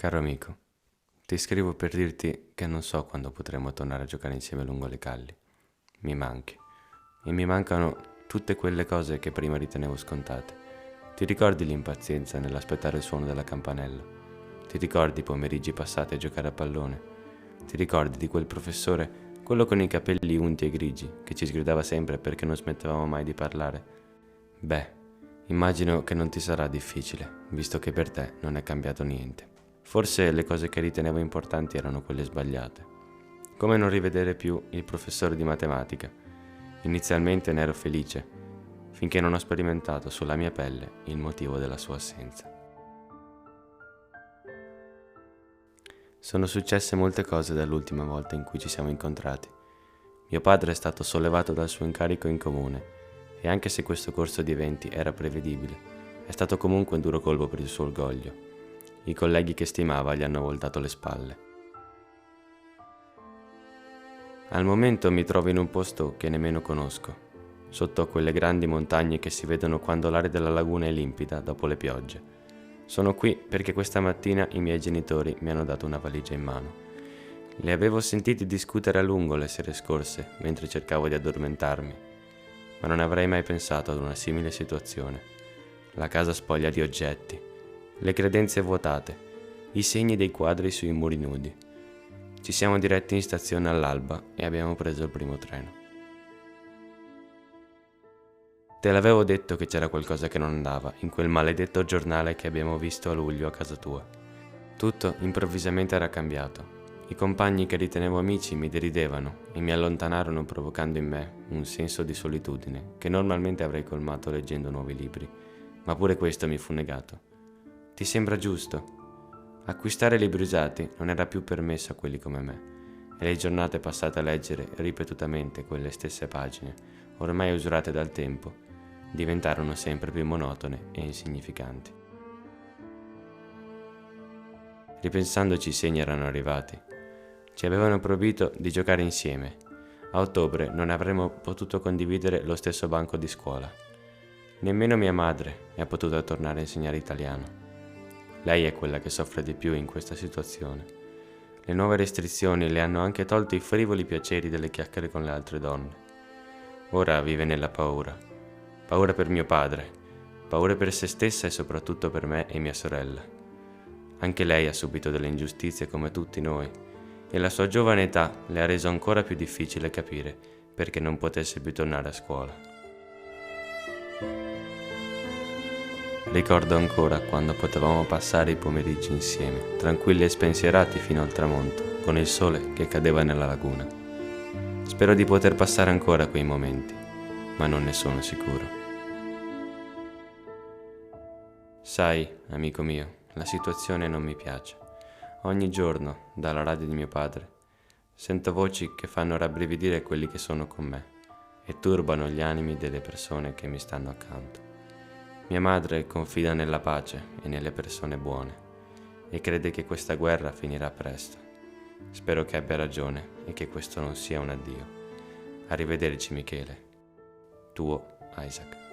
Caro amico, ti scrivo per dirti che non so quando potremo tornare a giocare insieme lungo le calli. Mi manchi. E mi mancano tutte quelle cose che prima ritenevo scontate. Ti ricordi l'impazienza nell'aspettare il suono della campanella? Ti ricordi i pomeriggi passati a giocare a pallone? Ti ricordi di quel professore, quello con i capelli unti e grigi, che ci sgridava sempre perché non smettevamo mai di parlare? Beh, immagino che non ti sarà difficile, visto che per te non è cambiato niente. Forse le cose che ritenevo importanti erano quelle sbagliate. Come non rivedere più il professore di matematica. Inizialmente ne ero felice, finché non ho sperimentato sulla mia pelle il motivo della sua assenza. Sono successe molte cose dall'ultima volta in cui ci siamo incontrati. Mio padre è stato sollevato dal suo incarico in comune e anche se questo corso di eventi era prevedibile, è stato comunque un duro colpo per il suo orgoglio. I colleghi che stimava gli hanno voltato le spalle. Al momento mi trovo in un posto che nemmeno conosco, sotto quelle grandi montagne che si vedono quando l'aria della laguna è limpida dopo le piogge. Sono qui perché questa mattina i miei genitori mi hanno dato una valigia in mano. Li avevo sentiti discutere a lungo le sere scorse mentre cercavo di addormentarmi, ma non avrei mai pensato ad una simile situazione. La casa spoglia di oggetti, le credenze vuotate, i segni dei quadri sui muri nudi. Ci siamo diretti in stazione all'alba e abbiamo preso il primo treno. Te l'avevo detto che c'era qualcosa che non andava in quel maledetto giornale che abbiamo visto a luglio a casa tua. Tutto improvvisamente era cambiato. I compagni che ritenevo amici mi deridevano e mi allontanarono provocando in me un senso di solitudine che normalmente avrei colmato leggendo nuovi libri, ma pure questo mi fu negato. Ti sembra giusto? Acquistare libri usati non era più permesso a quelli come me, e le giornate passate a leggere ripetutamente quelle stesse pagine, ormai usurate dal tempo, diventarono sempre più monotone e insignificanti. Ripensandoci i segni erano arrivati. Ci avevano proibito di giocare insieme. A ottobre non avremmo potuto condividere lo stesso banco di scuola. Nemmeno mia madre è potuta tornare a insegnare italiano. Lei è quella che soffre di più in questa situazione. Le nuove restrizioni le hanno anche tolto i frivoli piaceri delle chiacchiere con le altre donne. Ora vive nella paura. Paura per mio padre, paura per se stessa e soprattutto per me e mia sorella. Anche lei ha subito delle ingiustizie come tutti noi e la sua giovane età le ha reso ancora più difficile capire perché non potesse più tornare a scuola. Ricordo ancora quando potevamo passare i pomeriggi insieme, tranquilli e spensierati fino al tramonto, con il sole che cadeva nella laguna. Spero di poter passare ancora quei momenti, ma non ne sono sicuro. Sai, amico mio, la situazione non mi piace. Ogni giorno, dalla radio di mio padre, sento voci che fanno rabbrividire quelli che sono con me e turbano gli animi delle persone che mi stanno accanto. Mia madre confida nella pace e nelle persone buone e crede che questa guerra finirà presto. Spero che abbia ragione e che questo non sia un addio. Arrivederci, Michele. Tuo Isaac.